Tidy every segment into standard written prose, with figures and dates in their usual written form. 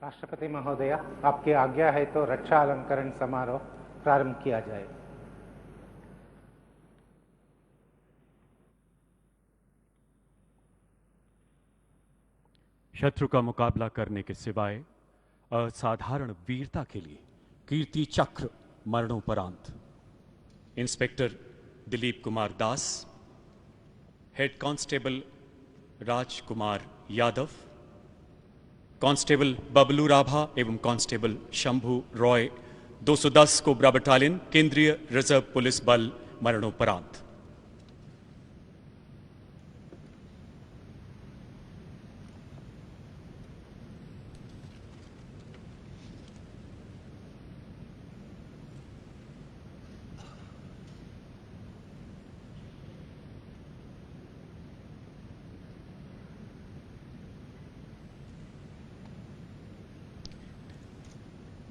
राष्ट्रपति महोदय, आपकी आज्ञा है तो रक्षा अलंकरण समारोह प्रारंभ किया जाए। शत्रु का मुकाबला करने के सिवाय असाधारण वीरता के लिए कीर्ति चक्र मरणोपरांत inspector Dilip Kumar Das, head constable Rajkumar Yadav, constable Bablu Rabha एवं constable Shambhu Roy 210 cobra battalion केंद्रीय रिजर्व पुलिस बल मरणोपरांत।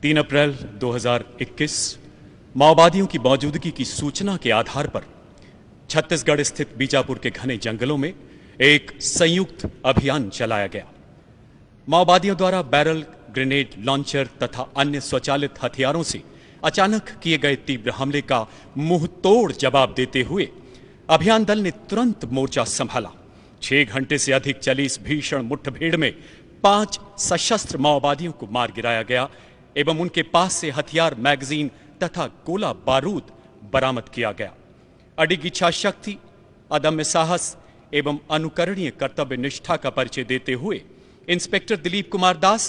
तीन अप्रैल 2021 माओवादियों की मौजूदगी की सूचना के आधार पर छत्तीसगढ़ स्थित बीजापुर के घने जंगलों में एक संयुक्त अभियान चलाया गया। माओवादियों द्वारा बैरल, ग्रेनेड लॉन्चर तथा अन्य स्वचालित हथियारों से अचानक किए गए तीव्र हमले का मुंह तोड़ जवाब देते हुए अभियान दल ने तुरंत मोर्चा संभाला। 6 घंटे से अधिक चली इस भीषण मुठभेड़ में 5 सशस्त्र माओवादियों को मार गिराया गया एवं उनके पास से हथियार, मैगजीन तथा गोला बारूद बरामद किया गया। अडिग इच्छा शक्ति, अदम्य साहस एवं अनुकरणीय कर्तव्य निष्ठा का परिचय देते हुए inspector Dilip Kumar Das,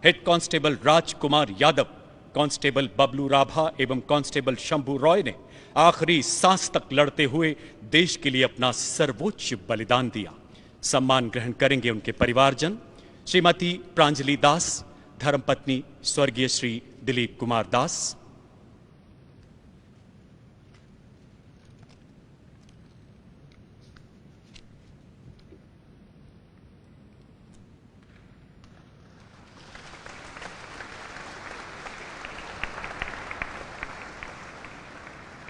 head constable Rajkumar Yadav, constable Bablu Rabha एवं कांस्टेबल शंभू रॉय ने आखिरी सांस तक लड़ते हुए देश के लिए अपना सर्वोच्च बलिदान दिया। सम्मान ग्रहण करेंगे उनके परिवारजन, श्रीमती प्रांजलि दास, धर्मपत्नी स्वर्गीय श्री दिलीप कुमार दास।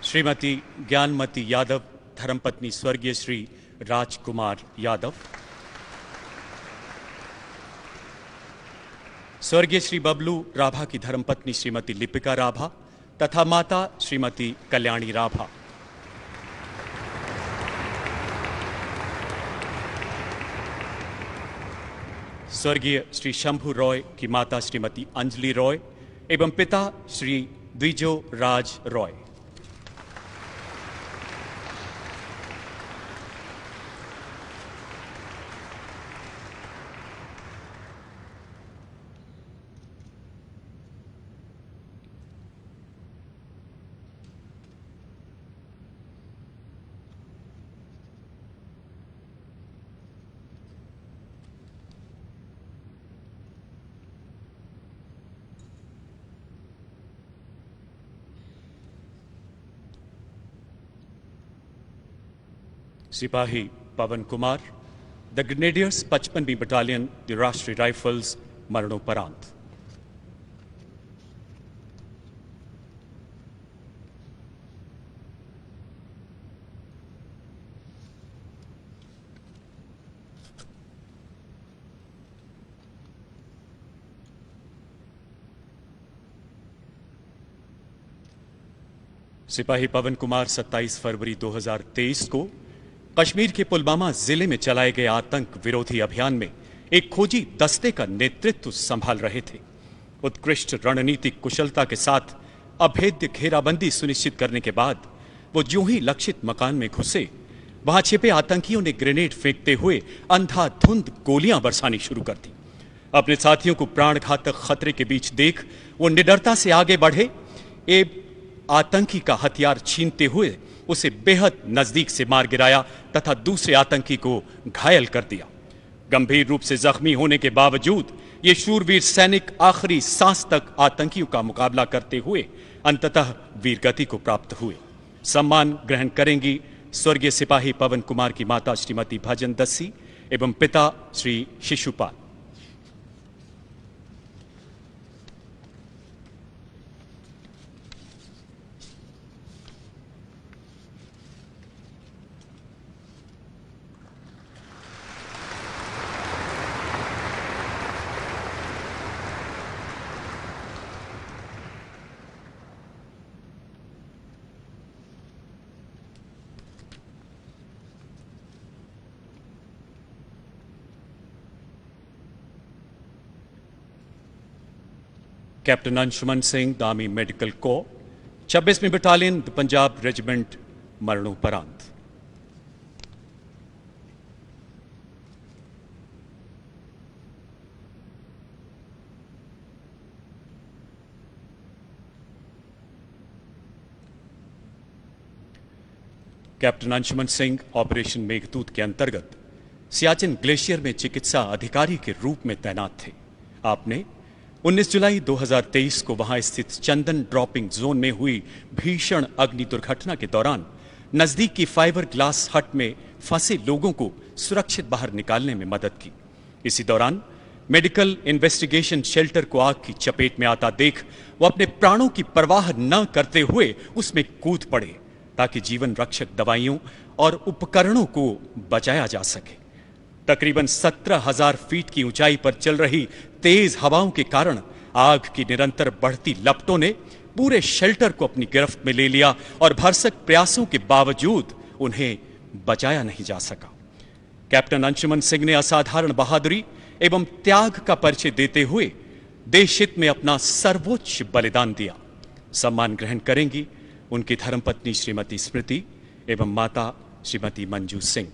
श्रीमती ज्ञानमती यादव, धर्मपत्नी स्वर्गीय श्री राजकुमार यादव। स्वर्गीय श्री बबलू राभा की धर्मपत्नी श्रीमती लिपिका राभा तथा माता श्रीमती कल्याणी राभा। स्वर्गीय श्री शंभू रॉय की माता श्रीमती अंजलि रॉय एवं पिता श्री द्विजो राज रॉय। सिपाही पवन कुमार, द ग्रेनेडियर्स 55वीं बटालियन, द राष्ट्रीय राइफल्स मरणोपरांत। सिपाही पवन कुमार 27 फरवरी 2023 को कश्मीर के पुलवामा जिले में चलाए गए आतंक विरोधी अभियान में एक खोजी दस्ते का नेतृत्व संभाल रहे थे। उत्कृष्ट रणनीतिक कुशलता के साथ अभेद्य घेराबंदी सुनिश्चित करने के बाद वो यूं ही लक्षित मकान में घुसे, वहां छिपे आतंकियों ने ग्रेनेड फेंकते हुए अंधाधुंध गोलियां बरसानी शुरू कर दी। अपने साथियों को प्राणघातक खतरे के बीच देख वो निडरता से आगे बढ़े एवं आतंकी का हथियार छीनते हुए उसे बेहद नजदीक से मार गिराया तथा दूसरे आतंकी को घायल कर दिया। गंभीर रूप से जख्मी होने के बावजूद ये शूरवीर सैनिक आखिरी सांस तक आतंकियों का मुकाबला करते हुए अंततः वीरगति को प्राप्त हुए। सम्मान ग्रहण करेंगी स्वर्गीय सिपाही पवन कुमार की माता श्रीमती भजन दस्सी एवं पिता Shri Shishupal. Captain Anshuman Singh, the army medical corps, 26वीं बटालियन, द पंजाब रेजिमेंट, मरणोपरांत। कैप्टन अंशुमन सिंह ऑपरेशन मेघदूत के अंतर्गत सियाचिन ग्लेशियर में चिकित्सा अधिकारी के रूप में तैनात थे। आपने 19 जुलाई 2023 को वहां स्थित चंदन ड्रॉपिंग जोन में हुई भीषण अग्नि दुर्घटना के दौरान नजदीक की फाइबर ग्लास हट में फंसे लोगों को सुरक्षित बाहर निकालने में मदद की। इसी दौरान मेडिकल इन्वेस्टिगेशन शेल्टर को आग की चपेट में आता देख वो अपने प्राणों की परवाह न करते हुए उसमें कूद पड़े ताकि जीवन रक्षक दवाइयों और उपकरणों को बचाया जा सके। तकरीबन 17,000 फीट की ऊंचाई पर चल रही तेज हवाओं के कारण आग की निरंतर बढ़ती लपटों ने पूरे शेल्टर को अपनी गिरफ्त में ले लिया और भरसक प्रयासों के बावजूद उन्हें बचाया नहीं जा सका। कैप्टन अंशुमन सिंह ने असाधारण बहादुरी एवं त्याग का परिचय देते हुए देश हित में अपना सर्वोच्च बलिदान दिया। सम्मान ग्रहण करेंगी उनकी धर्मपत्नी श्रीमती स्मृति एवं माता श्रीमती मंजू सिंह।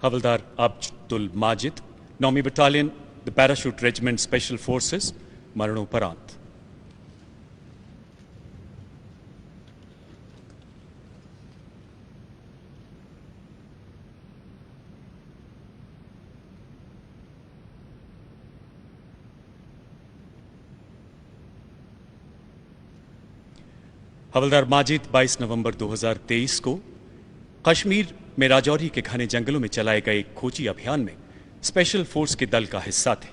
हवलदार अब्दुल माजिद, 9वीं battalion, the parachute regiment special forces, मरणोपरांत। हवलदार माजिद 22 नवंबर 2023 को कश्मीर में राजौरी के घने जंगलों में चलाए गए एक खोजी अभियान में स्पेशल फोर्स के दल का हिस्सा थे।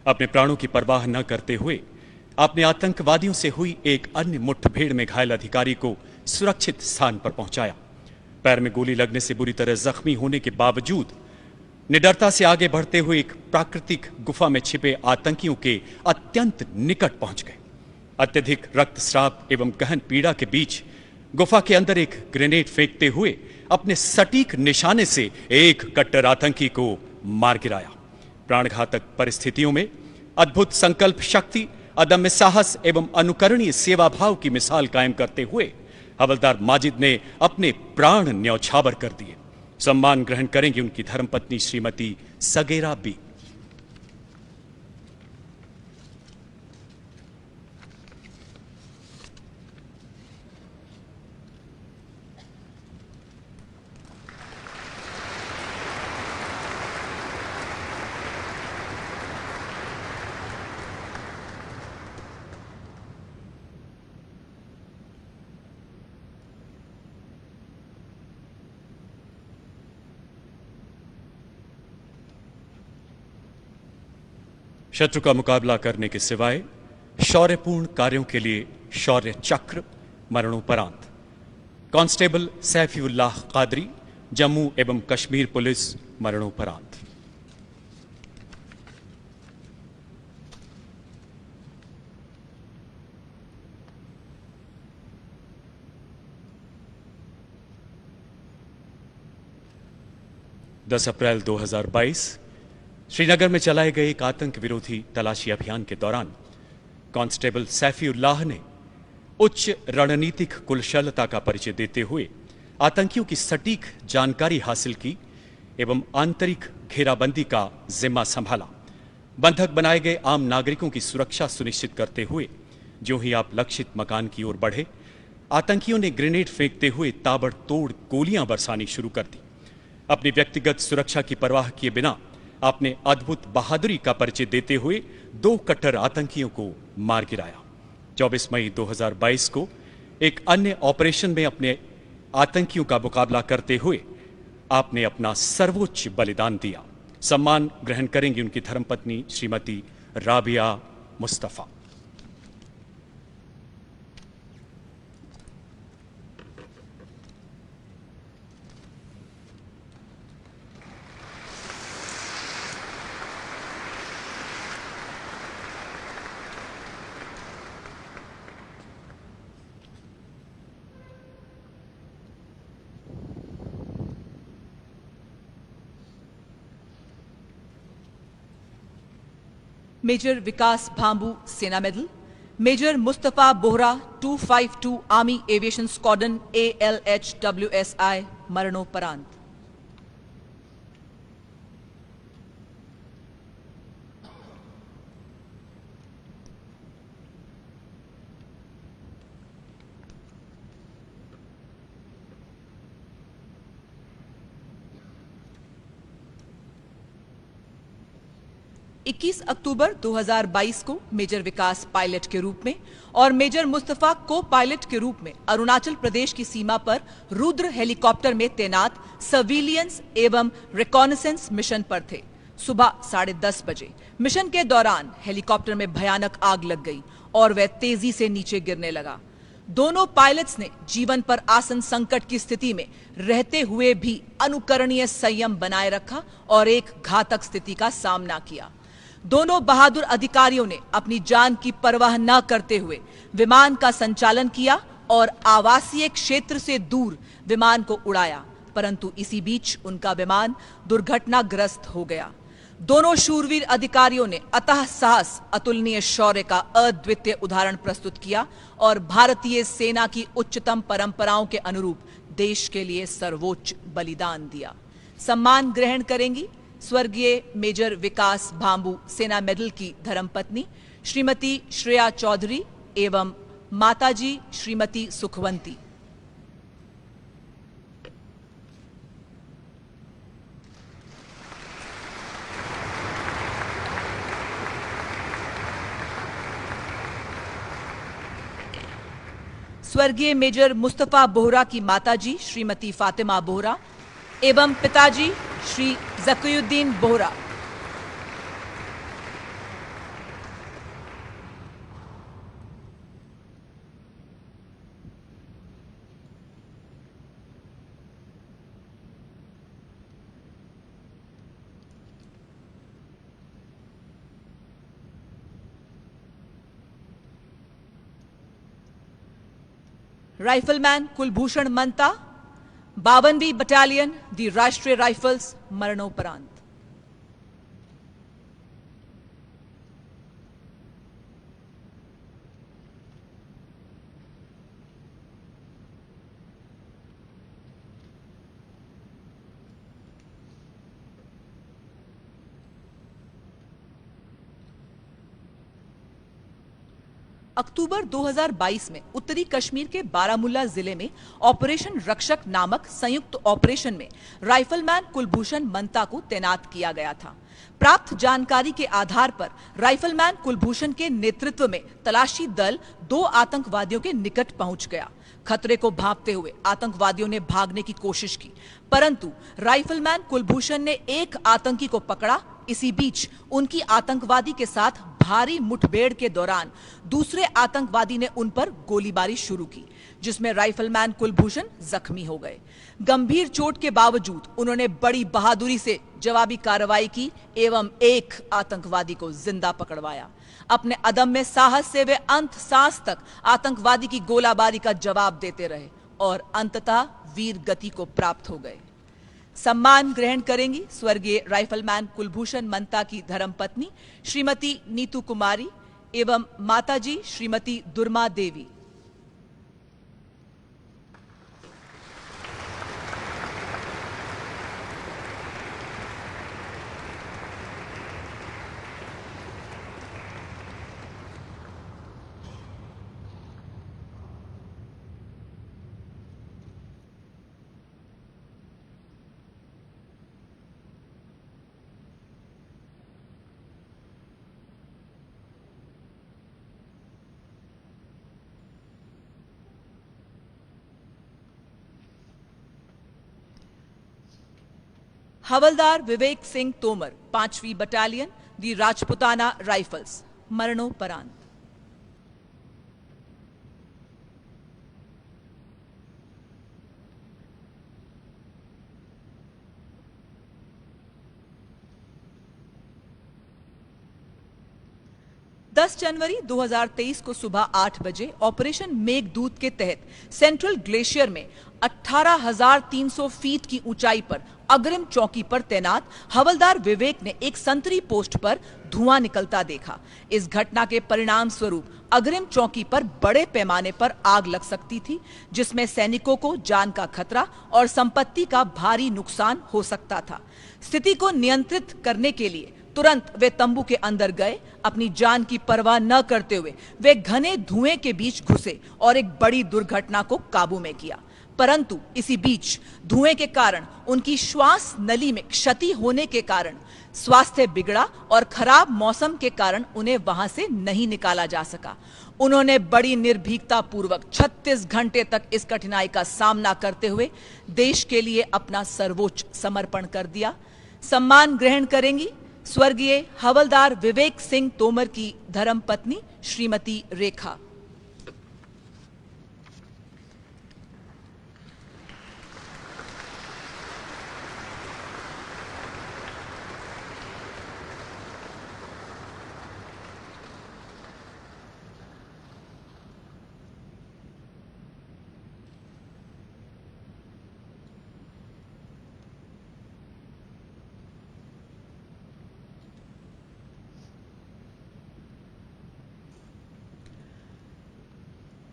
अपने प्राणों की परवाह न करते हुए आपने आतंकवादियों से हुई एक अन्य मुठभेड़ में घायल अधिकारी को सुरक्षित स्थान पर पहुंचाया। पैर में गोली लगने से बुरी तरह जख्मी होने के बावजूद निडरता से आगे बढ़ते हुए एक प्राकृतिक गुफा में छिपे आतंकियों के अत्यंत निकट पहुंच गए। अत्यधिक रक्तस्राव एवं गहन पीड़ा के बीच गुफा के अंदर एक ग्रेनेड फेंकते हुए अपने सटीक निशाने से एक कट्टर आतंकी को मार गिराया। प्राणघातक परिस्थितियों में अद्भुत संकल्प शक्ति, अदम्य साहस एवं अनुकरणीय सेवा भाव की मिसाल कायम करते हुए हवलदार माजिद ने अपने प्राण न्यौछावर कर दिए। सम्मान ग्रहण करेंगी उनकी धर्मपत्नी श्रीमती सगेरा बी। शत्रु का मुकाबला करने के सिवाय शौर्यपूर्ण कार्यों के लिए शौर्य चक्र, मरणोपरांत। कांस्टेबल सैफीउल्लाह कादरी, जम्मू एवं कश्मीर पुलिस, मरणोपरांत। दस अप्रैल 2022 श्रीनगर में चलाए गए एक आतंक विरोधी तलाशी अभियान के दौरान कांस्टेबल सैफीउल्लाह ने उच्च रणनीतिक कुशलता का परिचय देते हुए आतंकियों की सटीक जानकारी हासिल की एवं आंतरिक घेराबंदी का जिम्मा संभाला। बंधक बनाए गए आम नागरिकों की सुरक्षा सुनिश्चित करते हुए ज्यों ही आप लक्षित मकान की ओर बढ़े, आतंकियों ने ग्रेनेड फेंकते हुए ताबड़तोड़ गोलियां बरसानी शुरू कर दी। अपनी व्यक्तिगत सुरक्षा की परवाह किए बिना आपने अद्भुत बहादुरी का परिचय देते हुए 2 कट्टर आतंकियों को मार गिराया। 24 मई 2022 को एक अन्य ऑपरेशन में अपने आतंकियों का मुकाबला करते हुए आपने अपना सर्वोच्च बलिदान दिया। सम्मान ग्रहण करेंगी उनकी धर्मपत्नी Shrimati Rabia Mustafa. Major Vikas Bhambu Sena medal, major Mustafa Bohra 252 army aviation squadron ALHWSI मरणोपरांत। इक्कीस अक्टूबर 2022 को मेजर विकास पायलट के रूप में और मेजर मुस्तफा को पायलट के रूप में अरुणाचल प्रदेश की सीमा पर रुद्र हेलीकॉप्टर में तैनात सर्विलियंस एवं रिकॉनेसेंस मिशन पर थे। सुबह 10:30 बजे मिशन के दौरान हेलीकॉप्टर में भयानक आग लग गई और वह तेजी से नीचे गिरने लगा। दोनों पायलट्स ने जीवन पर आसन संकट की स्थिति में रहते हुए भी अनुकरणीय संयम बनाए रखा और एक घातक स्थिति का सामना किया। दोनों बहादुर अधिकारियों ने अपनी जान की परवाह न करते हुए विमान का संचालन किया और आवासीय क्षेत्र से दूर विमान को उड़ाया, परंतु इसी बीच उनका विमान दुर्घटनाग्रस्त हो गया। दोनों शूरवीर अधिकारियों ने अतः साहस, अतुलनीय शौर्य का अद्वितीय उदाहरण प्रस्तुत किया और भारतीय सेना की उच्चतम परंपराओं के अनुरूप देश के लिए सर्वोच्च बलिदान दिया। सम्मान ग्रहण करेंगी स्वर्गीय मेजर विकास भांबू सेना मेडल की धर्मपत्नी श्रीमती श्रेया चौधरी एवं माताजी श्रीमती सुखवंती। स्वर्गीय मेजर मुस्तफा बोहरा की माताजी श्रीमती फातिमा बोहरा एवं पिताजी श्री जकीउद्दीन बोहरा। राइफलमैन कुलभूषण मंता 52वीं बटालियन दी राष्ट्रीय राइफल्स मरणोपरांत। अक्टूबर 2022 में उत्तरी कश्मीर के बारामुल्ला जिले में ऑपरेशन रक्षक नामक संयुक्त ऑपरेशन में राइफलमैन कुलभूषण मंता को तैनात किया गया था। प्राप्त जानकारी के आधार पर राइफलमैन कुलभूषण के नेतृत्व में तलाशी दल 2 आतंकवादियों के निकट पहुंच गया। खतरे को भांपते हुए आतंकवादियों ने भागने की कोशिश की, परंतु राइफलमैन कुलभूषण ने एक आतंकी को पकड़ा। इसी बीच उनकी आतंकवादी के साथ भारी मुठभेड़ के दौरान दूसरे आतंकवादी ने उन पर गोलीबारी शुरू की, जिसमें राइफलमैन कुलभूषण जख्मी हो गए। गंभीर चोट के बावजूद उन्होंने बड़ी बहादुरी से जवाबी कार्रवाई की एवं एक आतंकवादी को जिंदा पकड़वाया। अपने अदम्य साहस से वे अंत सांस तक आतंकवादी की गोलाबारी का जवाब देते रहे और अंततः वीर गति को प्राप्त हो गए। सम्मान ग्रहण करेंगी स्वर्गीय राइफलमैन कुलभूषण मंता की धर्मपत्नी श्रीमती नीतू कुमारी एवं माताजी श्रीमती दुर्मा देवी। हवलदार विवेक सिंह तोमर 5वीं बटालियन दी राजपुताना राइफल्स, मरणोपरांत। जनवरी 2023 को सुबह 8 बजे ऑपरेशन मेघदूत के तहत सेंट्रल ग्लेशियर में 18,300 फीट की ऊंचाई पर अग्रिम चौकी पर तैनात हवलदार विवेक ने एक संतरी पोस्ट पर धुआं निकलता देखा। इस घटना के परिणाम स्वरूप अग्रिम चौकी पर बड़े पैमाने पर आग लग सकती थी, जिसमें सैनिकों को जान का खतरा और संपत्ति का भारी नुकसान हो सकता था। स्थिति को नियंत्रित करने के लिए तुरंत वे तंबू के अंदर गए। अपनी जान की परवाह न करते हुए वे घने धुएं के बीच घुसे और एक बड़ी दुर्घटना को काबू में किया। परंतु इसी बीच धुएं के कारण उनकी श्वास नली में क्षति होने के कारण स्वास्थ्य बिगड़ा और खराब मौसम के कारण उन्हें वहां से नहीं निकाला जा सका। उन्होंने बड़ी निर्भीकता पूर्वक 36 घंटे तक इस कठिनाई का सामना करते हुए देश के लिए अपना सर्वोच्च समर्पण कर दिया। सम्मान ग्रहण करेंगी स्वर्गीय हवलदार विवेक सिंह तोमर की धर्मपत्नी श्रीमती रेखा।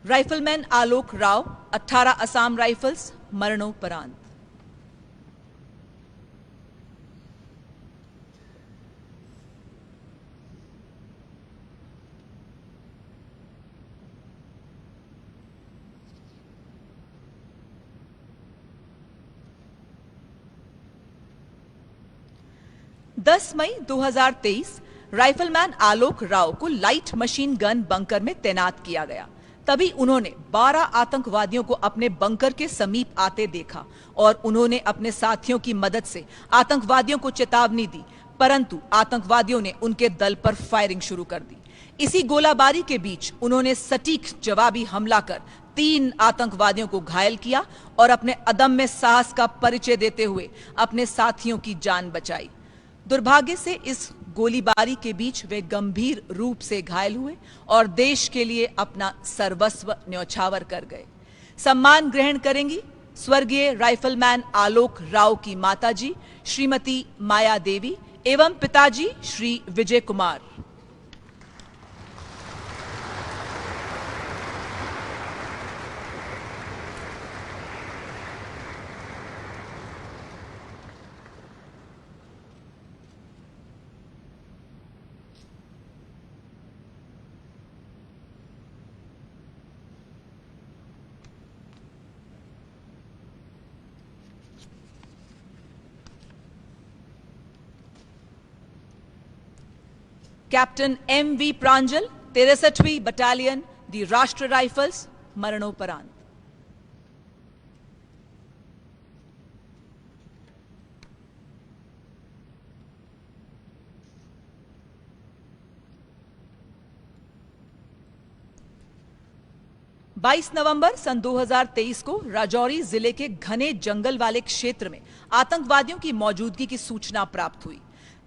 राइफलमैन आलोक राव 18 असम राइफल्स, मरणोपरांत। मई 2023 राइफलमैन आलोक राव को लाइट मशीन गन बंकर में तैनात किया गया। तभी उन्होंने 12 आतंकवादियों को अपने बंकर के समीप आते देखा और उन्होंने अपने साथियों की मदद से आतंकवादियों को चेतावनी दी, परंतु आतंकवादियों ने उनके दल पर फायरिंग शुरू कर दी। इसी गोलाबारी के बीच उन्होंने सटीक जवाबी हमला कर 3 आतंकवादियों को घायल किया और अपने अदम्य साहस का परिचय देते हुए अपने साथियों की जान बचाई। दुर्भाग्य से इस गोलीबारी के बीच वे गंभीर रूप से घायल हुए और देश के लिए अपना सर्वस्व न्यौछावर कर गए। सम्मान ग्रहण करेंगी स्वर्गीय राइफलमैन आलोक राव की माताजी श्रीमती माया देवी एवं पिताजी श्री विजय कुमार। Captain M.V. प्रांजल 63वीं बटालियन दी राष्ट्र राइफल्स, मरणोपरांत। नवंबर सन 2023 को राजौरी जिले के घने जंगल वाले क्षेत्र में आतंकवादियों की मौजूदगी की सूचना प्राप्त हुई।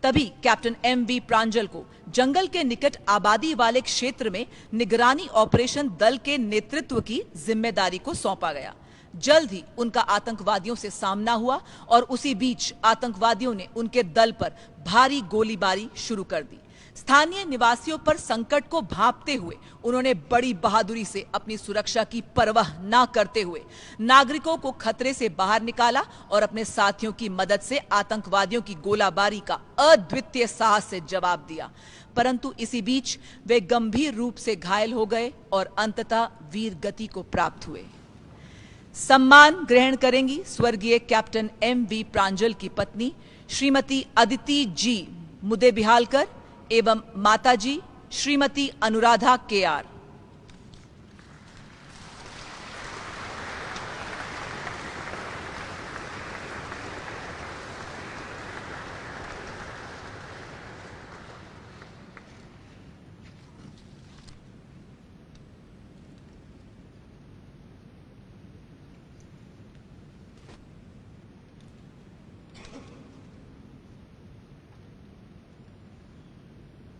तभी कैप्टन M.V. प्रांजल को जंगल के निकट आबादी वाले क्षेत्र में निगरानी ऑपरेशन दल के नेतृत्व की जिम्मेदारी को सौंपा गया। जल्द ही उनका आतंकवादियों से सामना हुआ और उसी बीच आतंकवादियों ने उनके दल पर भारी गोलीबारी शुरू कर दी। स्थानीय निवासियों पर संकट को भांपते हुए उन्होंने बड़ी बहादुरी से अपनी सुरक्षा की परवाह न करते हुए नागरिकों को खतरे से बाहर निकाला और अपने साथियों की मदद से आतंकवादियों की गोलाबारी का अद्वितीय साहस से जवाब दिया। परंतु इसी बीच वे गंभीर रूप से घायल हो गए और अंततः वीर गति को प्राप्त हुए। सम्मान ग्रहण करेंगी स्वर्गीय कैप्टन M.V. प्रांजल की पत्नी श्रीमती अदिति जी मुदेबिहालकर एवं माताजी श्रीमती अनुराधा KR।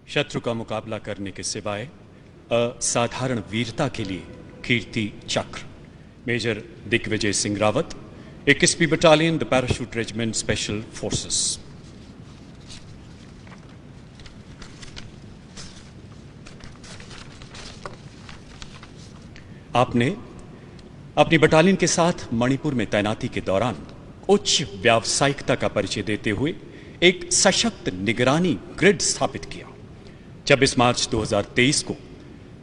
शत्रु का मुकाबला करने के सिवाय असाधारण वीरता के लिए कीर्ति चक्र मेजर दिग्विजय सिंह रावत, 21वीं battalion the parachute regiment special forces. आपने अपनी बटालियन के साथ मणिपुर में तैनाती के दौरान उच्च व्यावसायिकता का परिचय देते हुए एक सशक्त निगरानी ग्रिड स्थापित किया। 26 मार्च 2023 को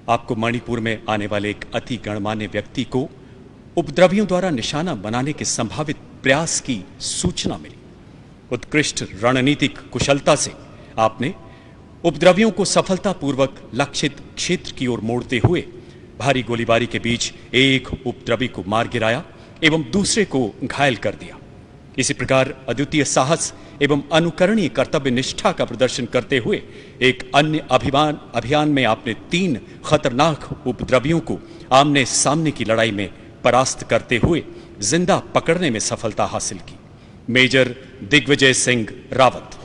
आपको मणिपुर में आने वाले एक अति गणमान्य व्यक्ति को उपद्रवियों द्वारा निशाना बनाने के संभावित प्रयास की सूचना मिली। उत्कृष्ट रणनीतिक कुशलता से आपने उपद्रवियों को सफलतापूर्वक लक्षित क्षेत्र की ओर मोड़ते हुए भारी गोलीबारी के बीच एक उपद्रवी को मार गिराया एवं दूसरे को घायल कर दिया। इसी प्रकार अद्वितीय साहस एवं अनुकरणीय कर्तव्य निष्ठा का प्रदर्शन करते हुए एक अन्य अभियान में आपने 3 खतरनाक उपद्रवियों को आमने सामने की लड़ाई में परास्त करते हुए जिंदा पकड़ने में सफलता हासिल की। Major Digvijay Singh Rawat.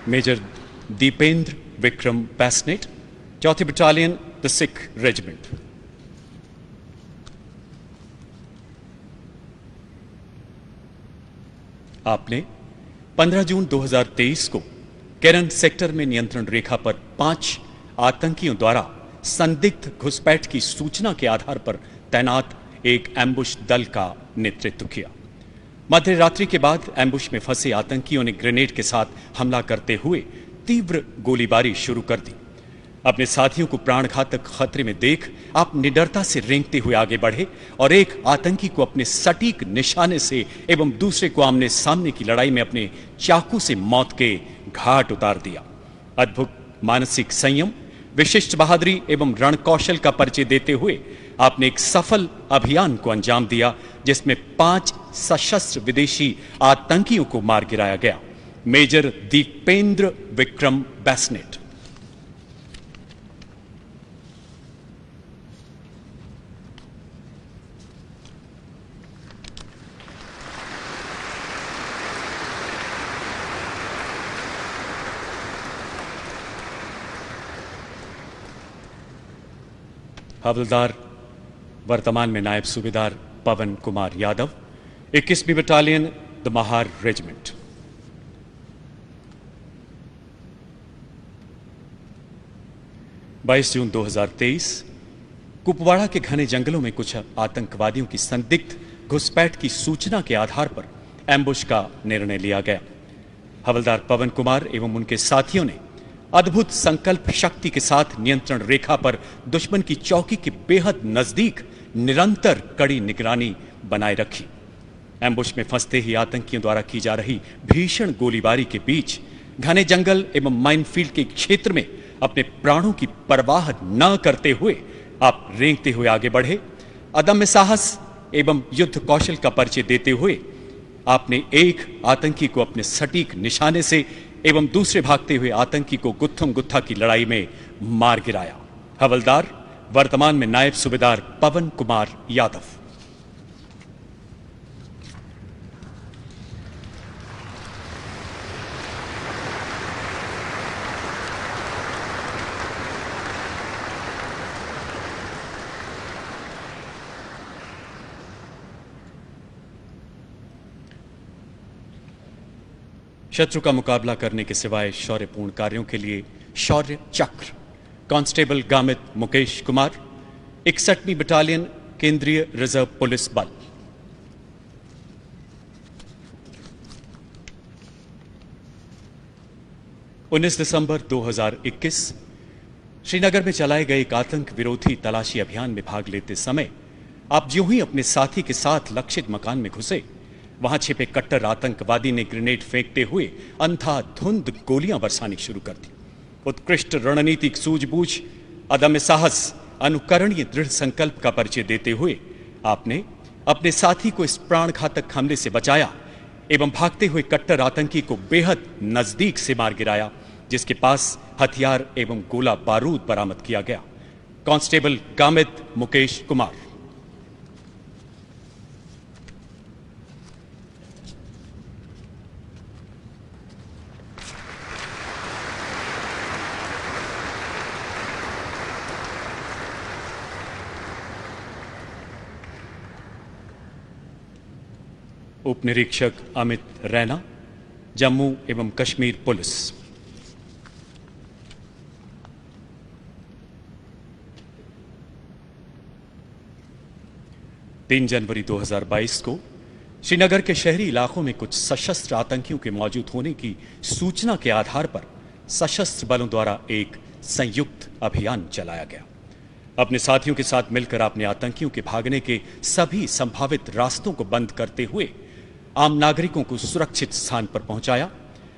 Major Dipendra Vikram Basnet, 4th battalion the Sikh regiment. आपने 15 जून 2023 को केरन सेक्टर में नियंत्रण रेखा पर 5 आतंकियों द्वारा संदिग्ध घुसपैठ की सूचना के आधार पर तैनात एक एम्बुश दल का नेतृत्व किया। मध्य रात्रि के बाद एम्बुश में फंसे आतंकियों ने ग्रेनेड के साथ हमला करते हुए तीव्र गोलीबारी शुरू कर दी। अपने साथियों को प्राणघातक खतरे में देख आप निडरता से रेंगते हुए आगे बढ़े और एक आतंकी को अपने सटीक निशाने से एवं दूसरे को आमने सामने की लड़ाई में अपने चाकू से मौत के घाट उतार दिया। अद्भुत मानसिक संयम, विशिष्ट बहादुरी एवं रणकौशल का परिचय देते हुए आपने एक सफल अभियान को अंजाम दिया जिसमें 5 सशस्त्र विदेशी आतंकियों को मार गिराया गया। मेजर दीपेंद्र विक्रम बैसनेट। हवलदार वर्तमान में नायब सूबेदार पवन कुमार यादव, 21वीं बटालियन द महार रेजिमेंट। बाईस जून 2023 कुपवाड़ा के घने जंगलों में कुछ आतंकवादियों की संदिग्ध घुसपैठ की सूचना के आधार पर एम्बुश का निर्णय लिया गया। हवलदार पवन कुमार एवं उनके साथियों ने अद्भुत संकल्प शक्ति के साथ नियंत्रण रेखा पर दुश्मन की चौकी के बेहद नजदीक निरंतर कड़ी निगरानी बनाए रखी। एम्बुश में फंसते ही आतंकियों द्वारा की जा रही भीषण गोलीबारी के बीच घने जंगल एवं माइनफील्ड के क्षेत्र में अपने प्राणों की परवाह न करते हुए आप रेंगते हुए आगे बढ़े। अदम्य साहस एवं युद्ध कौशल का परिचय देते हुए आपने एक आतंकी को अपने सटीक निशाने से एवं दूसरे भागते हुए आतंकी को गुत्थम गुत्था की लड़ाई में मार गिराया। हवलदार वर्तमान में नायब सूबेदार पवन कुमार यादव। शत्रु का मुकाबला करने के सिवाय शौर्यपूर्ण कार्यों के लिए शौर्य चक्र कांस्टेबल गामित मुकेश कुमार, 61वीं बटालियन केंद्रीय रिजर्व पुलिस बल। उन्नीस दिसंबर 2021 श्रीनगर में चलाए गए एक आतंक विरोधी तलाशी अभियान में भाग लेते समय आप ज्यों ही अपने साथी के साथ लक्षित मकान में घुसे, वहां छिपे कट्टर आतंकवादी ने ग्रेनेड फेंकते हुए अंधाधुंध गोलियां बरसानी शुरू कर दी। उत्कृष्ट रणनीतिक सूझबूझ, अदम्य साहस, अनुकरणीय दृढ़ संकल्प का परिचय देते हुए आपने अपने साथी को इस प्राणघातक हमले से बचाया एवं भागते हुए कट्टर आतंकी को बेहद नजदीक से मार गिराया, जिसके पास हथियार एवं गोला बारूद बरामद किया गया। कांस्टेबल गामित मुकेश कुमार। उप निरीक्षक अमित रैना, जम्मू एवं कश्मीर पुलिस। तीन जनवरी 2022 को श्रीनगर के शहरी इलाकों में कुछ सशस्त्र आतंकियों के मौजूद होने की सूचना के आधार पर सशस्त्र बलों द्वारा एक संयुक्त अभियान चलाया गया। अपने साथियों के साथ मिलकर आपने आतंकियों के भागने के सभी संभावित रास्तों को बंद करते हुए आम नागरिकों को सुरक्षित स्थान पर पहुंचाया।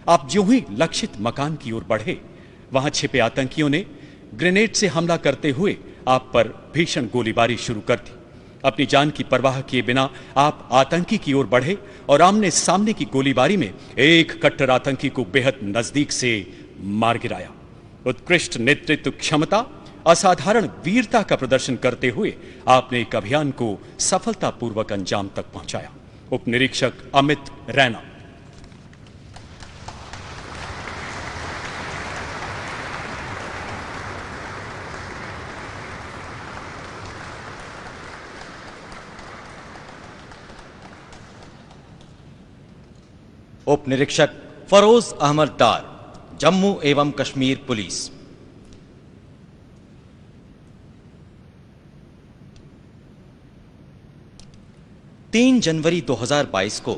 आप ज्यों ही लक्षित मकान की ओर बढ़े, वहां छिपे आतंकियों ने ग्रेनेड से हमला करते हुए आप पर भीषण गोलीबारी शुरू कर दी। अपनी जान की परवाह किए बिना आप आतंकी की ओर बढ़े और आमने सामने की गोलीबारी में एक कट्टर आतंकी को बेहद नजदीक से मार गिराया। उत्कृष्ट नेतृत्व क्षमता, असाधारण वीरता का प्रदर्शन करते हुए आपने एक अभियान को सफलतापूर्वक अंजाम तक पहुंचाया। उप निरीक्षक अमित रैना। उप निरीक्षक फरोज अहमद डार, जम्मू एवं कश्मीर पुलिस। तीन जनवरी 2022 को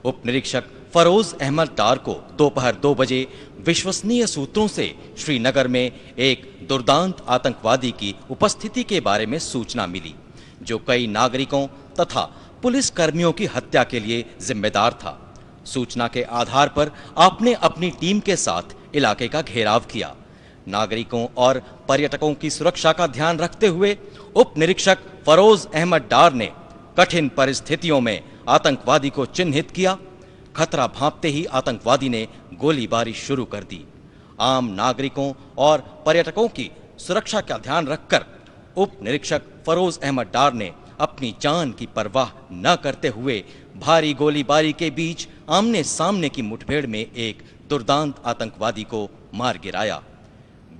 उप निरीक्षक फरोज अहमद डार को दोपहर 2 बजे विश्वसनीय सूत्रों से श्रीनगर में एक दुर्दांत आतंकवादी की उपस्थिति के बारे में सूचना मिली, जो कई नागरिकों तथा पुलिस कर्मियों की हत्या के लिए जिम्मेदार था। सूचना के आधार पर आपने अपनी टीम के साथ इलाके का घेराव किया। नागरिकों और पर्यटकों की सुरक्षा का ध्यान रखते हुए उप निरीक्षक फरोज अहमद डार ने कठिन परिस्थितियों में आतंकवादी को चिन्हित किया। खतरा भांपते ही आतंकवादी ने गोलीबारी शुरू कर दी। आम नागरिकों और पर्यटकों की सुरक्षा का ध्यान रखकर उप निरीक्षक फरोज अहमद डार ने अपनी जान की परवाह न करते हुए भारी गोलीबारी के बीच आमने सामने की मुठभेड़ में एक दुर्दांत आतंकवादी को मार गिराया।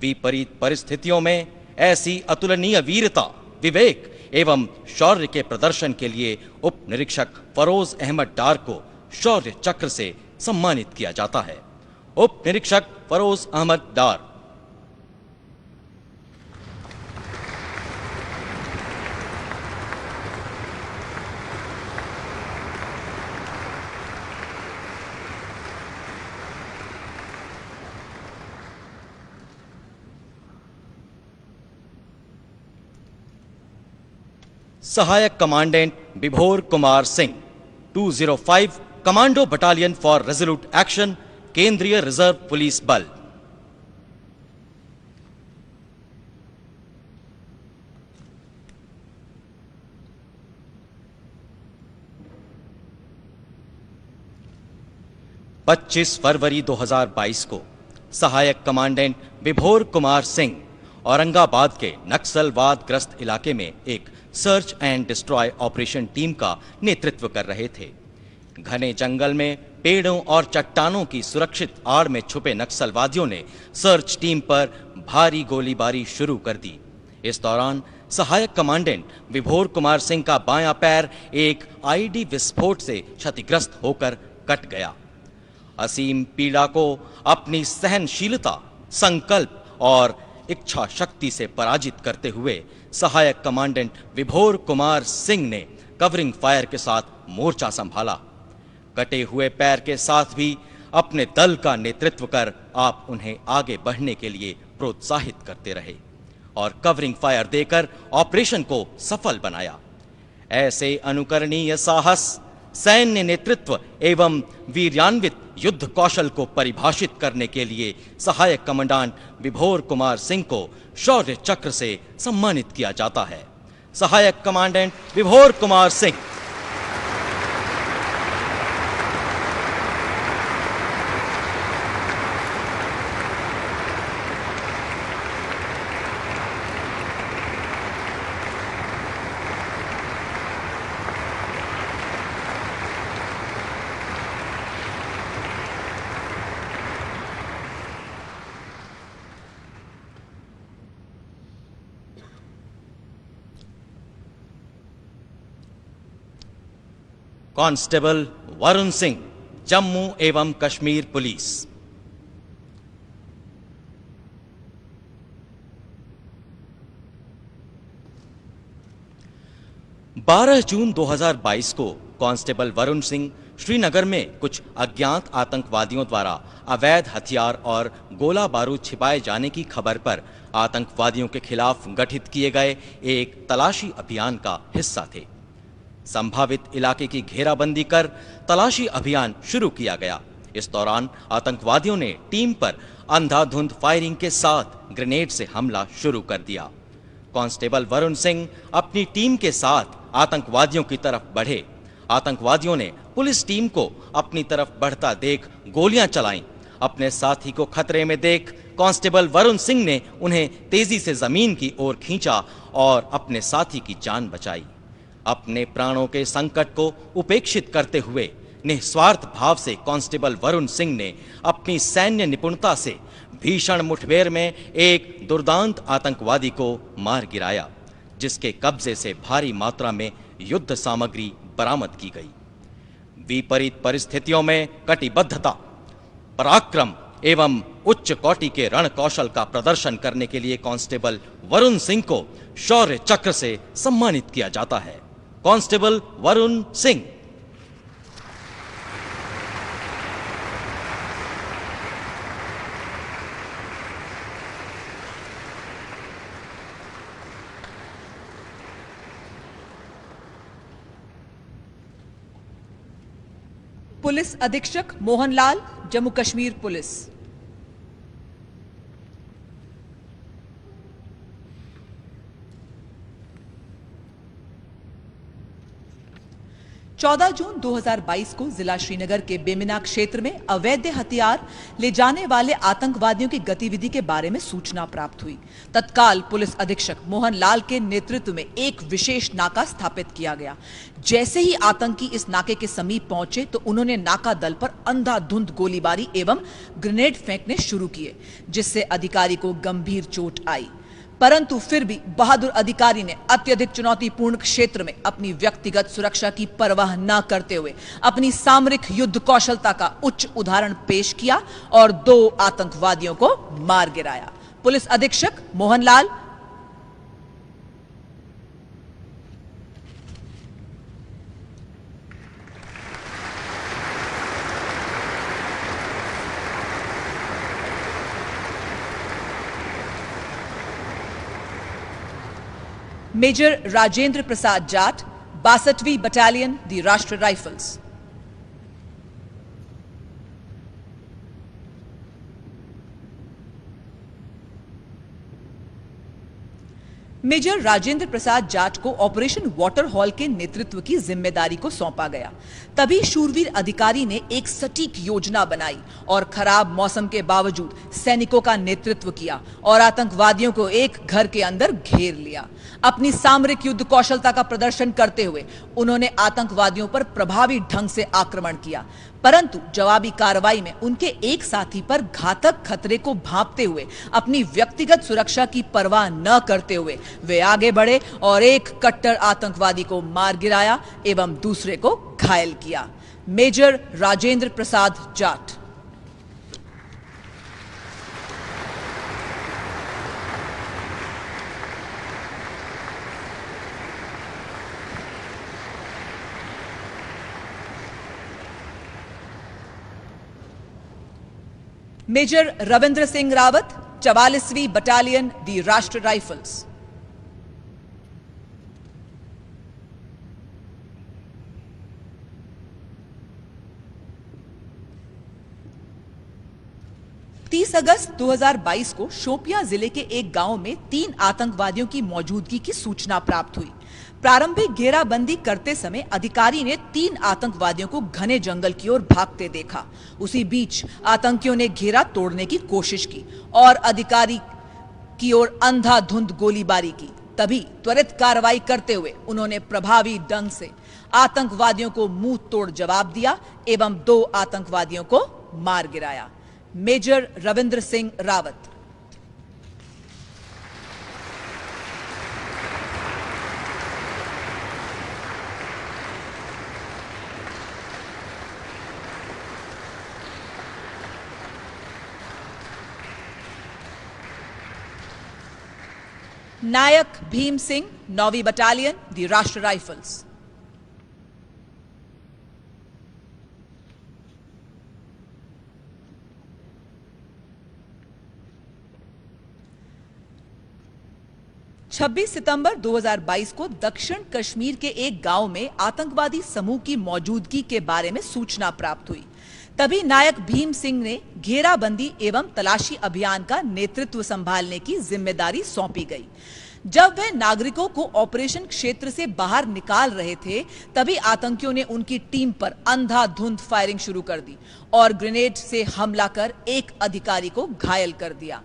विपरीत परिस्थितियों में ऐसी अतुलनीय वीरता, विवेक एवं शौर्य के प्रदर्शन के लिए उप निरीक्षक फरोज अहमद डार को शौर्य चक्र से सम्मानित किया जाता है। उप निरीक्षक फरोज अहमद डार। सहायक कमांडेंट विभोर Kumar Singh, 205 commando battalion for resolute action, केंद्रीय रिजर्व पुलिस बल। पच्चीस फरवरी 2022 को सहायक कमांडेंट विभोर कुमार सिंह औरंगाबाद के नक्सलवाद ग्रस्त इलाके में एक search and destroy operation team का नेतृत्व कर रहे थे। घने जंगल में पेड़ों और चट्टानों की सुरक्षित आड़ में छुपे नक्सलवादियों ने सर्च टीम पर भारी गोलीबारी शुरू कर दी। इस दौरान सहायक कमांडेंट विभोर कुमार सिंह का बायां पैर एक आईडी विस्फोट से क्षतिग्रस्त होकर कट गया। असीम पीड़ा को अपनी सहनशीलता, संकल्प और इच्छा शक्ति से पराजित करते हुए सहायक कमांडेंट विभोर कुमार सिंह ने कवरिंग फायर के साथ मोर्चा संभाला। कटे हुए पैर के साथ भी अपने दल का नेतृत्व कर आप उन्हें आगे बढ़ने के लिए प्रोत्साहित करते रहे और कवरिंग फायर देकर ऑपरेशन को सफल बनाया। ऐसे अनुकरणीय साहस, सैन्य नेतृत्व एवं वीर्यान्वित युद्ध कौशल को परिभाषित करने के लिए सहायक कमांडेंट विभोर कुमार सिंह को शौर्य चक्र से सम्मानित किया जाता है। सहायक कमांडेंट विभोर कुमार सिंह। कांस्टेबल वरुण सिंह, जम्मू एवं कश्मीर पुलिस। बारह जून 2022 को कांस्टेबल वरुण सिंह श्रीनगर में कुछ अज्ञात आतंकवादियों द्वारा अवैध हथियार और गोला बारूद छिपाए जाने की खबर पर आतंकवादियों के खिलाफ गठित किए गए एक तलाशी अभियान का हिस्सा थे। संभावित इलाके की घेराबंदी कर तलाशी अभियान शुरू किया गया। इस दौरान आतंकवादियों ने टीम पर अंधाधुंध फायरिंग के साथ ग्रेनेड से हमला शुरू कर दिया। कांस्टेबल वरुण सिंह अपनी टीम के साथ आतंकवादियों की तरफ बढ़े। आतंकवादियों ने पुलिस टीम को अपनी तरफ बढ़ता देख गोलियां चलाईं। अपने साथी को खतरे में देख कांस्टेबल वरुण सिंह ने उन्हें तेजी से जमीन की ओर खींचा और अपने साथी की जान बचाई। अपने प्राणों के संकट को उपेक्षित करते हुए निस्वार्थ भाव से कांस्टेबल वरुण सिंह ने अपनी सैन्य निपुणता से भीषण मुठभेड़ में एक दुर्दांत आतंकवादी को मार गिराया, जिसके कब्जे से भारी मात्रा में युद्ध सामग्री बरामद की गई। विपरीत परिस्थितियों में कटिबद्धता, पराक्रम एवं उच्च कोटि के रण कौशल का प्रदर्शन करने के लिए कांस्टेबल वरुण सिंह को शौर्य चक्र से सम्मानित किया जाता है। कांस्टेबल वरुण सिंह। पुलिस अधीक्षक मोहनलाल, जम्मू कश्मीर पुलिस। चौदह जून 2022 को जिला श्रीनगर के बेमिना क्षेत्र में अवैध हथियार ले जाने वाले आतंकवादियों की गतिविधि के बारे में सूचना प्राप्त हुई। तत्काल पुलिस अधीक्षक मोहनलाल के नेतृत्व में एक विशेष नाका स्थापित किया गया। जैसे ही आतंकी इस नाके के समीप पहुंचे तो उन्होंने नाका दल पर अंधाधुंध गोलीबारी एवं ग्रेनेड फेंकने शुरू किए, जिससे अधिकारी को गंभीर चोट आई। परंतु फिर भी बहादुर अधिकारी ने अत्यधिक चुनौतीपूर्ण क्षेत्र में अपनी व्यक्तिगत सुरक्षा की परवाह न करते हुए अपनी सामरिक युद्ध कौशलता का उच्च उदाहरण पेश किया और 2 आतंकवादियों को मार गिराया। पुलिस अधीक्षक मोहनलाल। मेजर राजेंद्र प्रसाद जाट, 62वीं बटालियन, दी राष्ट्रीय राइफल्स। मेजर राजेंद्र प्रसाद जाट को ऑपरेशन वाटर हॉल के नेतृत्व की जिम्मेदारी को सौंपा गया। तभी शूरवीर अधिकारी ने एक सटीक योजना बनाई और खराब मौसम के बावजूद सैनिकों का नेतृत्व किया और आतंकवादियों को एक घर के अंदर घेर लिया। अपनी सामरिक युद्ध कौशलता का प्रदर्शन करते हुए उन्होंने आतंकवादियों पर प्रभावी ढंग से आक्रमण किया, परंतु जवाबी कार्रवाई में उनके एक साथी पर घातक खतरे को भांपते हुए अपनी व्यक्तिगत सुरक्षा की परवाह न करते हुए वे आगे बढ़े और एक कट्टर आतंकवादी को मार गिराया एवं दूसरे को घायल किया। Major Rajendra Prasad Jat. Major Ravindra Singh Rawat, 44वीं battalion, दी राष्ट्रीय राइफल्स। अगस्त 2022 को शोपियां जिले के एक गांव में 3 आतंकवादियों की मौजूदगी की सूचना प्राप्त हुई। प्रारंभिक घेराबंदी करते समय अधिकारी ने 3 आतंकवादियों को घने जंगल की ओर भागते देखा। उसी बीच आतंकियों ने घेरा तोड़ने की कोशिश की और अधिकारी की ओर अंधाधुंध गोलीबारी की। तभी त्वरित कार्रवाई करते हुए उन्होंने प्रभावी ढंग से आतंकवादियों को मुंह तोड़ जवाब दिया एवं 2 आतंकवादियों को मार गिराया। मेजर रविंद्र सिंह रावत। नायक भीम सिंह, 9वीं बटालियन, दी राष्ट्रीय राइफल्स। छब्बीस सितंबर 2022 को दक्षिण कश्मीर के एक गांव में आतंकवादी समूह की मौजूदगी के बारे में सूचना प्राप्त हुई। तभी नायक भीम सिंह ने घेराबंदी एवं तलाशी अभियान का नेतृत्व संभालने की जिम्मेदारी सौंपी गई। जब वे नागरिकों को ऑपरेशन क्षेत्र से बाहर निकाल रहे थे, तभी आतंकियों ने उनकी टीम पर अंधाधुंध फायरिंग शुरू कर दी और ग्रेनेड से हमला कर एक अधिकारी को घायल कर दिया।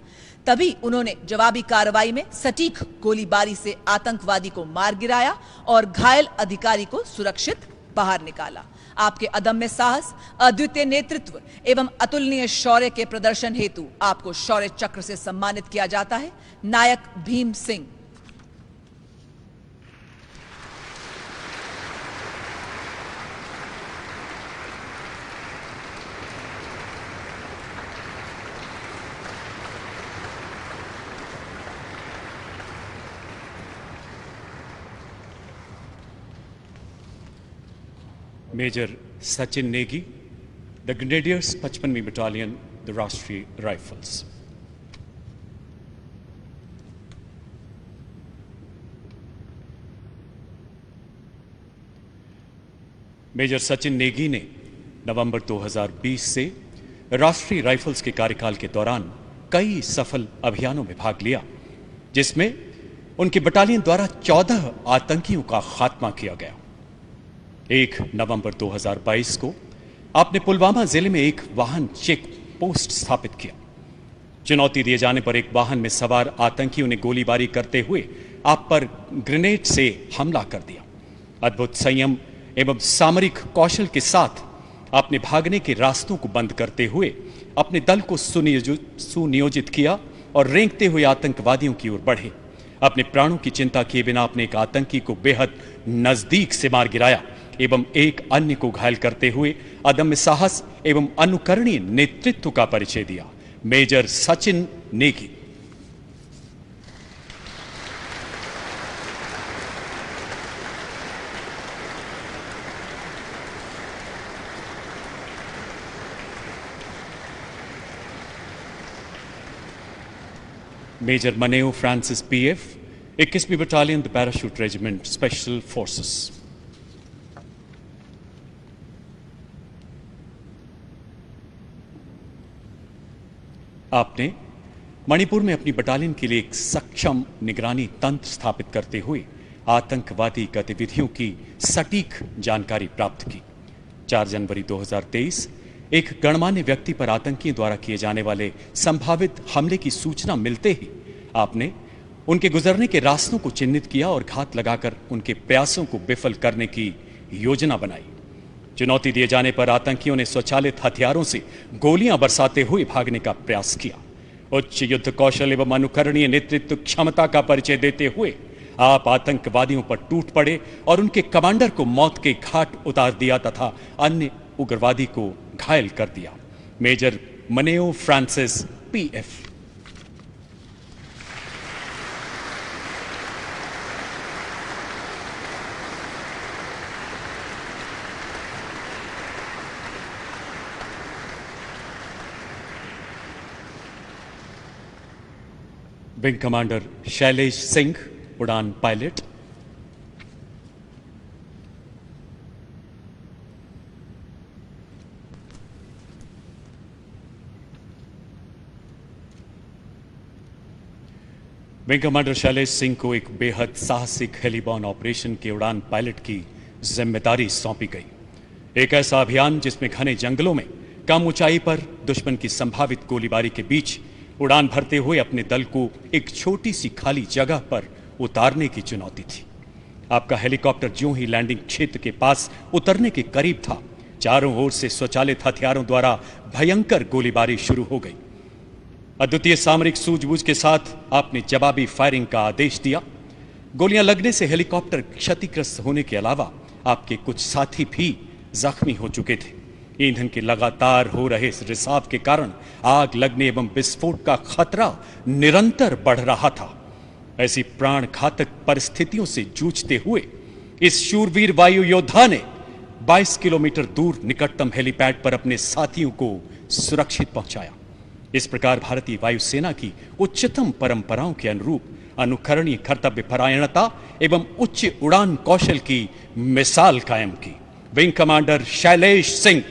तभी उन्होंने जवाबी कार्रवाई में सटीक गोलीबारी से आतंकवादी को मार गिराया और घायल अधिकारी को सुरक्षित बाहर निकाला। आपके अदम्य साहस, अद्वितीय नेतृत्व एवं अतुलनीय शौर्य के प्रदर्शन हेतु आपको शौर्य चक्र से सम्मानित किया जाता है। नायक Bhim Singh. Major Sachin Negi, the Grenadiers 55वीं battalion, the Rashtriya rifles. Major Sachin Negi ने नवंबर 2020 से राष्ट्रीय राइफल्स के कार्यकाल के दौरान कई सफल अभियानों में भाग लिया, जिसमें उनकी बटालियन द्वारा 14 आतंकियों का खात्मा किया गया। 1 नवंबर 2022 को आपने पुलवामा जिले में एक वाहन चेक पोस्ट स्थापित किया। चुनौती दिए जाने पर एक वाहन में सवार आतंकियों ने गोलीबारी करते हुए आप पर ग्रेनेड से हमला कर दिया। अद्भुत संयम एवं सामरिक कौशल के साथ आपने भागने के रास्तों को बंद करते हुए अपने दल को सुनियोजित किया और रेंगते हुए आतंकवादियों की ओर बढ़े। अपने प्राणों की चिंता किए बिना आपने एक आतंकी को बेहद नजदीक से मार गिराया एवं एक अन्य को घायल करते हुए अदम्य साहस एवं अनुकरणीय नेतृत्व का परिचय दिया। Major Sachin Negi. Major Maneo Francis PF, 21वीं battalion, the parachute regiment, special forces. आपने मणिपुर में अपनी बटालियन के लिए एक सक्षम निगरानी तंत्र स्थापित करते हुए आतंकवादी गतिविधियों की सटीक जानकारी प्राप्त की। 4 जनवरी 2023 एक गणमान्य व्यक्ति पर आतंकियों द्वारा किए जाने वाले संभावित हमले की सूचना मिलते ही आपने उनके गुजरने के रास्तों को चिन्हित किया और घात लगाकर उनके प्रयासों को विफल करने की योजना बनाई। चुनौती दिए जाने पर आतंकियों ने स्वचालित हथियारों से गोलियां बरसाते हुए भागने का प्रयास किया। उच्च युद्ध कौशल एवं अनुकरणीय नेतृत्व क्षमता का परिचय देते हुए आप आतंकवादियों पर टूट पड़े और उनके कमांडर को मौत के घाट उतार दिया तथा अन्य उग्रवादी को घायल कर दिया। Major Maneo Francis PF. Wing commander Shailesh Singh, उड़ान pilot. Wing commander Shailesh Singh को एक बेहद साहसिक हेलीबॉर्न ऑपरेशन के उड़ान पायलट की जिम्मेदारी सौंपी गई। एक ऐसा अभियान जिसमें घने जंगलों में कम ऊंचाई पर दुश्मन की संभावित गोलीबारी के बीच उड़ान भरते हुए अपने दल को एक छोटी सी खाली जगह पर उतारने की चुनौती थी। आपका हेलीकॉप्टर ज्यों ही लैंडिंग क्षेत्र के पास उतरने के करीब था, चारों ओर से स्वचालित हथियारों द्वारा भयंकर गोलीबारी शुरू हो गई। अद्वितीय सामरिक सूझबूझ के साथ आपने जवाबी फायरिंग का आदेश दिया। गोलियां लगने से हेलीकॉप्टर क्षतिग्रस्त होने के अलावा आपके कुछ साथी भी जख्मी हो चुके थे। ईंधन के लगातार हो रहे इस रिसाव के कारण आग लगने एवं विस्फोट का खतरा निरंतर बढ़ रहा था। ऐसी प्राण घातक परिस्थितियों से जूझते हुए इस शूरवीर वायु योद्धा ने 22 किलोमीटर दूर निकटतम हेलीपैड पर अपने साथियों को सुरक्षित पहुंचाया। इस प्रकार भारतीय वायुसेना की उच्चतम परंपराओं के अनुरूप अनुकरणीय कर्तव्य परायणता एवं उच्च उड़ान कौशल की मिसाल कायम की। Wing commander Shailesh Singh.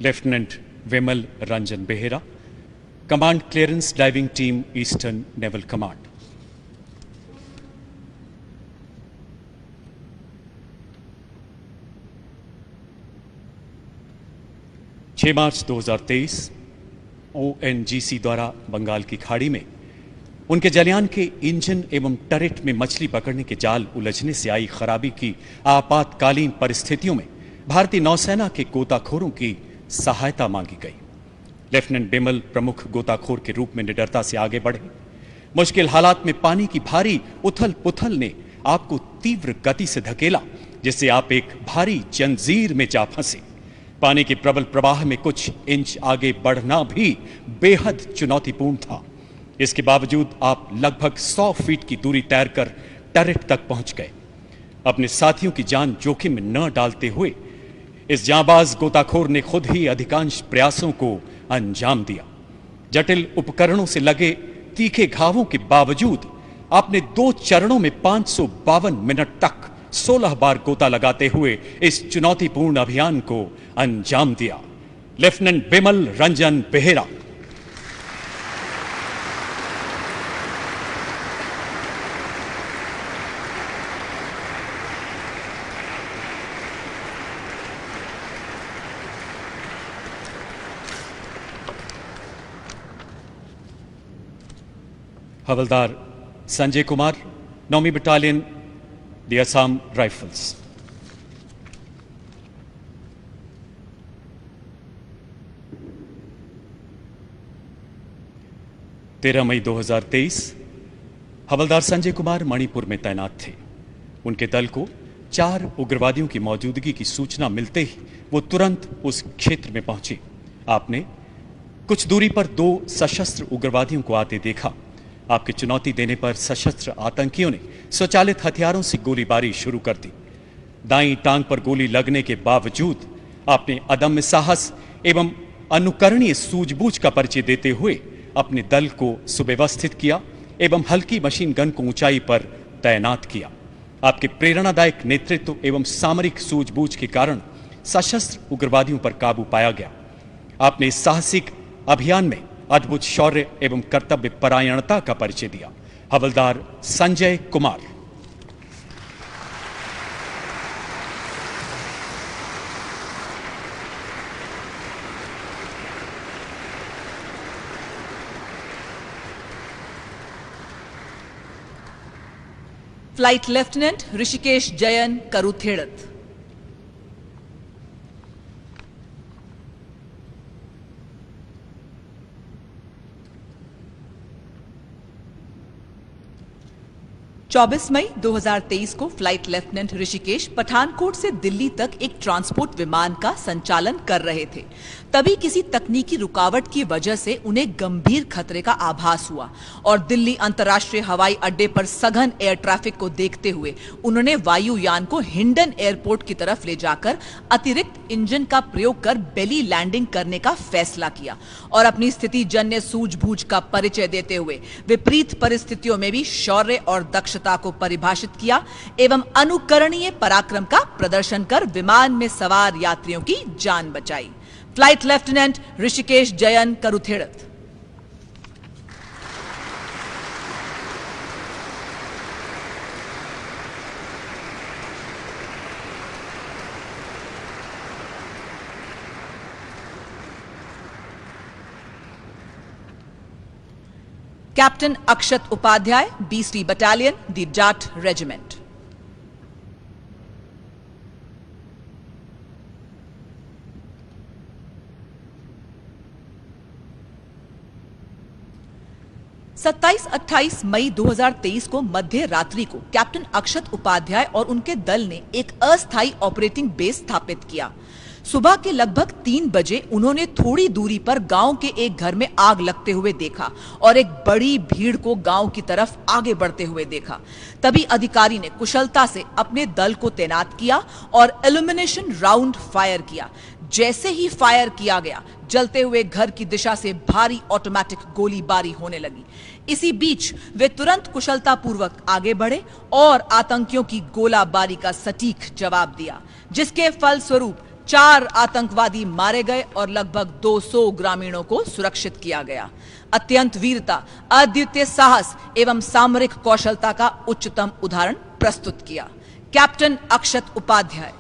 Lieutenant Vimal Ranjan Behera, command clearance diving team, eastern naval command. मार्च 2023 ओएनजीसी द्वारा बंगाल की खाड़ी में उनके जलयान के इंजन एवं टरेट में मछली पकड़ने के जाल उलझने से आई खराबी की आपातकालीन परिस्थितियों में भारतीय नौसेना के गोताखोरों की सहायता मांगी गई। लेफ्टिनेंट बिमल प्रमुख गोताखोर के रूप में निडरता से आगे बढ़े। मुश्किल हालात में पानी की भारी उथल पुथल ने आपको तीव्र गति से धकेला, जिससे आप एक भारी जंजीर में जा फंसे। पानी के प्रबल प्रवाह में कुछ इंच आगे बढ़ना भी बेहद चुनौतीपूर्ण था। इसके बावजूद आप लगभग 100 फीट की दूरी तैरकर टरेट तक पहुंच गए। अपने साथियों की जान जोखिम में न डालते हुए इस जांबाज गोताखोर ने खुद ही अधिकांश प्रयासों को अंजाम दिया। जटिल उपकरणों से लगे तीखे घावों के बावजूद आपने 2 चरणों में 552 मिनट तक 16 बार गोता लगाते हुए इस चुनौतीपूर्ण अभियान को अंजाम दिया। लेफ्टिनेंट बिमल रंजन बेहरा। हवलदार संजय कुमार, 9वीं बटालियन, द असम राइफल्स। मई 2023 हवलदार संजय कुमार मणिपुर में तैनात थे। उनके दल को 4 उग्रवादियों की मौजूदगी की सूचना मिलते ही वो तुरंत उस क्षेत्र में पहुंचे। आपने कुछ दूरी पर 2 सशस्त्र उग्रवादियों को आते देखा। आपकी चुनौती देने पर सशस्त्र आतंकियों ने स्वचालित हथियारों से गोलीबारी शुरू कर दी। दाईं टांग पर गोली लगने के बावजूद आपने अदम्य साहस एवं अनुकरणीय सूझबूझ का परिचय देते हुए अपने दल को सुव्यवस्थित किया एवं हल्की मशीन गन को ऊंचाई पर तैनात किया। आपके प्रेरणादायक नेतृत्व एवं सामरिक सूझबूझ के कारण सशस्त्र उग्रवादियों पर काबू पाया गया। आपने इस साहसिक अभियान में अद्भुत शौर्य एवं कर्तव्य परायणता का परिचय दिया। हवलदार संजय कुमार। Flight lieutenant Rishikesh Jayan Karuthedath. मई 2023 को फ्लाइट लेफ्टिनेंट ऋषिकेश पठानकोट से दिल्ली तक एक ट्रांसपोर्ट विमान का संचालन कर रहे थे। तभी किसी तकनीकी रुकावट की वजह से उन्हें गंभीर खतरे का आभास हुआ और दिल्ली अंतर्राष्ट्रीय हवाई अड्डे पर सघन एयर ट्रैफिक को देखते हुए उन्होंने वायुयान को हिंडन एयरपोर्ट की तरफ ले जाकर अतिरिक्त इंजन का प्रयोग कर बेली लैंडिंग करने का फैसला किया और अपनी स्थिति जन्य सूझबूझ का परिचय देते हुए विपरीत परिस्थितियों में भी शौर्य और दक्षता को परिभाषित किया एवं अनुकरणीय पराक्रम का प्रदर्शन कर विमान में सवार यात्रियों की जान बचाई। Flight lieutenant Rishikesh Jayan Karuthedath. Captain Akshat Upadhyay, 20वीं बटालियन, द जाट रेजिमेंट। 27-28 मई 2023 को मध्य रात्रि को कैप्टन अक्षत उपाध्याय और उनके दल ने एक अस्थायी ऑपरेटिंग बेस स्थापित किया। सुबह के लगभग 3 बजे उन्होंने थोड़ी दूरी पर गांव के एक घर में आग लगते हुए देखा और एक बड़ी भीड़ को गांव की तरफ आगे बढ़ते हुए देखा। तभी अधिकारी ने कुशलता से अपने दल को तैनात किया और एल्यूमिनेशन राउंड फायर किया। जैसे ही फायर किया गया, जलते हुए घर की दिशा से भारी ऑटोमेटिक गोलीबारी होने लगी। इसी बीच वे तुरंत कुशलतापूर्वक आगे बढ़े और आतंकियों की गोलाबारी का सटीक जवाब दिया, जिसके फलस्वरूप 4 आतंकवादी मारे गए और लगभग 200 ग्रामीणों को सुरक्षित किया गया। अत्यंत वीरता, अद्वितीय साहस एवं सामरिक कौशलता का उच्चतम उदाहरण प्रस्तुत किया। कैप्टन अक्षत उपाध्याय।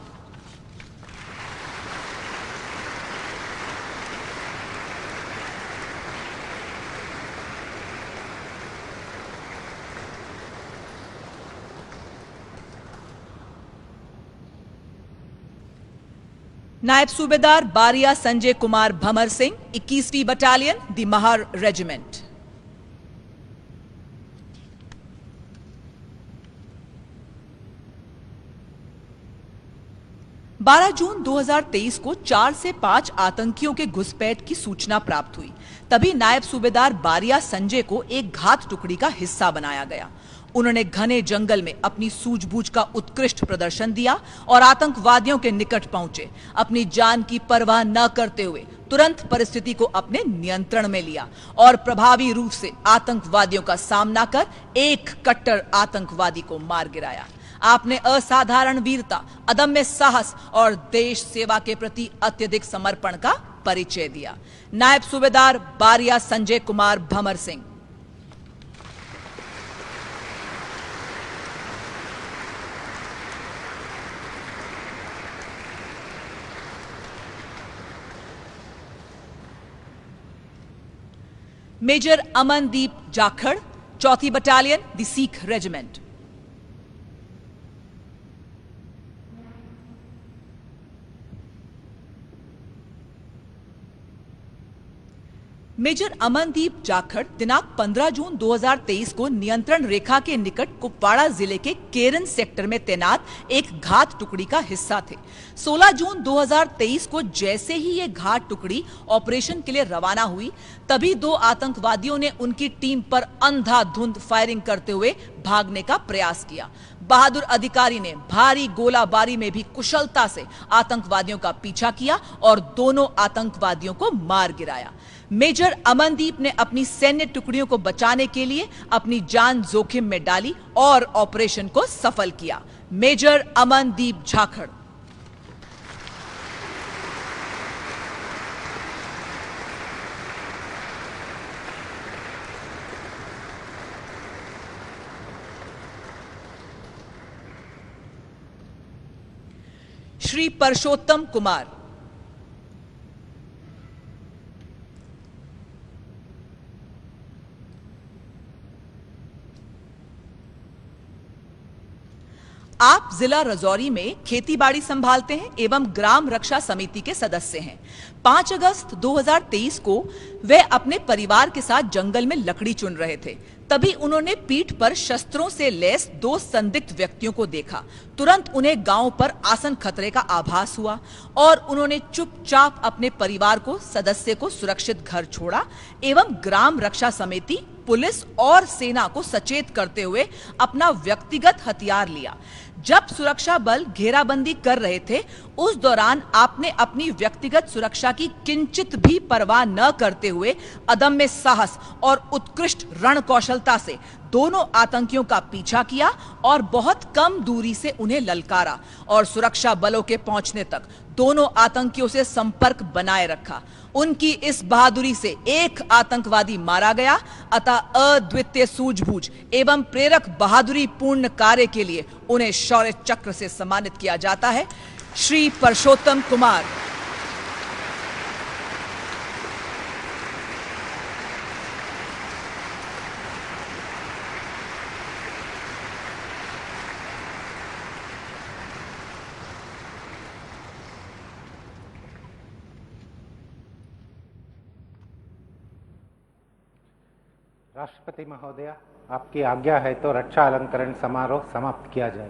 नायब सूबेदार बारिया संजय कुमार भमर सिंह, 21वीं बटालियन, द महार रेजिमेंट। बारह जून 2023 को 4 से 5 आतंकियों के घुसपैठ की सूचना प्राप्त हुई। तभी नायब सूबेदार बारिया संजय को एक घात टुकड़ी का हिस्सा बनाया गया। उन्होंने घने जंगल में अपनी सूझबूझ का उत्कृष्ट प्रदर्शन दिया और आतंकवादियों के निकट पहुंचे। अपनी जान की परवाह न करते हुए तुरंत परिस्थिति को अपने नियंत्रण में लिया और प्रभावी रूप से आतंकवादियों का सामना कर एक कट्टर आतंकवादी को मार गिराया। आपने असाधारण वीरता, अदम्य साहस और देश सेवा के प्रति अत्यधिक समर्पण का परिचय दिया। नायब सूबेदार Bariya Sanjay Kumar Bhamar Singh. Major Amandeep Jakhar, 4th battalion, the Sikh regiment. Major Amandeep Jakhar दिनांक 15 जून 2023 को नियंत्रण रेखा के निकट कुपवाड़ा जिले के केरन सेक्टर में तैनात एक घात टुकड़ी का हिस्सा थे। 16 जून 2023 को जैसे ही ये घात टुकड़ी ऑपरेशन के लिए रवाना हुई, तभी 2 आतंकवादियों ने उनकी टीम पर अंधाधुंध फायरिंग करते हुए भागने का प्रयास किया। बहादुर अधिकारी ने भारी गोलाबारी में भी कुशलता से आतंकवादियों का पीछा किया और दोनों आतंकवादियों को मार गिराया। मेजर अमनदीप ने अपनी सैन्य टुकड़ियों को बचाने के लिए अपनी जान जोखिम में डाली और ऑपरेशन को सफल किया। मेजर अमनदीप जाखड़। श्री परशोत्तम कुमार। आप जिला राजौरी में खेती बाड़ी संभालते हैं एवं ग्राम रक्षा समिति के सदस्य हैं। 5 अगस्त 2023 को वे अपने परिवार के साथ जंगल में लकड़ी चुन रहे थे। तभी उन्होंने पीठ पर शस्त्रों से लैस 2 संदिग्ध व्यक्तियों को देखा। तुरंत उन्हें गांव पर आसन खतरे का आभास हुआ और उन्होंने चुपचाप अपने परिवार को सदस्य को सुरक्षित घर छोड़ा एवं ग्राम रक्षा समिति, पुलिस और सेना को सचेत करते हुए अपना व्यक्तिगत हथियार लिया। जब सुरक्षा बल घेराबंदी कर रहे थे, उस दौरान आपने अपनी व्यक्तिगत सुरक्षा की किंचित भी परवाह न करते हुए अदम्य साहस और उत्कृष्ट रण कौशलता से दोनों आतंकियों का पीछा किया और बहुत कम दूरी से उन्हें ललकारा और सुरक्षा बलों के पहुंचने तक दोनों आतंकियों से संपर्क बनाए रखा। उनकी इस बहादुरी से एक आतंकवादी मारा गया। अतः अद्वितीय सूझबूझ एवं प्रेरक बहादुरी पूर्ण कार्य के लिए उन्हें शौर्य चक्र से सम्मानित किया जाता है। श्री परशोत्तम कुमार। राष्ट्रपति महोदय, आपकी आज्ञा है तो रक्षा अलंकरण समारोह समाप्त किया जाए।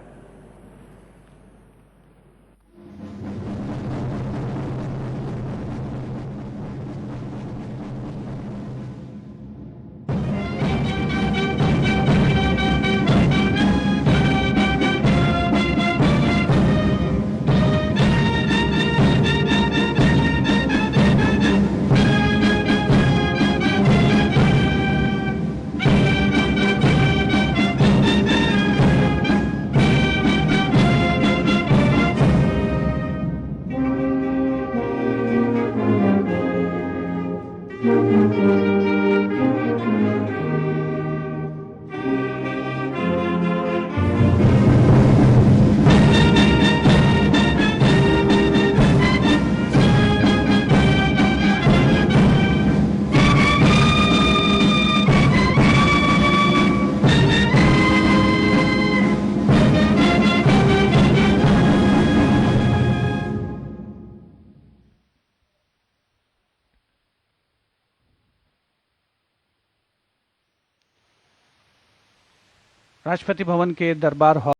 राष्ट्रपति भवन के दरबार हॉल